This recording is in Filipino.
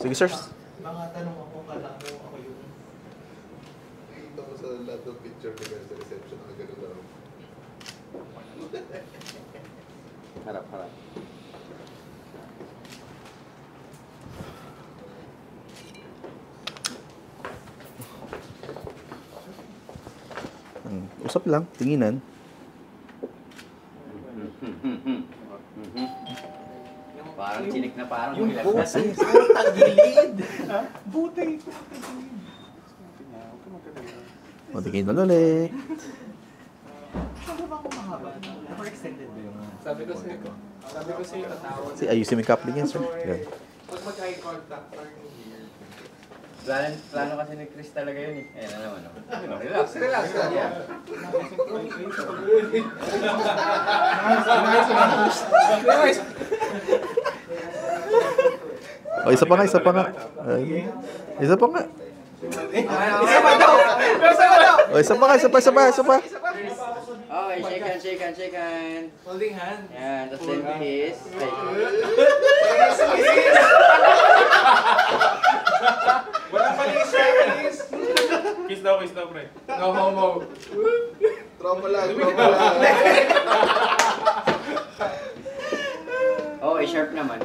Sige, sir. Mga tanong ako, kala mo ako yung... Nakikita ko sa lahat ng picture ko sa reception, nakagano lang. Harap, harap. Usap lang, tinginan. Parang chinik na parang Yung hilag buti, na. tagilid. Buti. O, tingin na ulit. Sabi ba kung mahaba? Over-extended ba yung... Sabi ko sa'yo, tatawag. Si ayusin mo yung coupling yan, sir. Yan. Pag mag-eye contact, parang here. Plano kasi ni Chris talaga yun eh. Ayan na naman. Relax, relax. Yeah. O, isa pa nga, isa pa nga. Ay, isa pa nga. Isa pa daw! O, isa pa nga, isa pa, isa pa, isa pa. Okay, shake hand, shake hand, shake hand. Holding hand. Yan, tapos then kiss. Walang palis, palis. Kiss daw, pre. No homo. Trauma lang, trauma lang. Okay, sharp naman.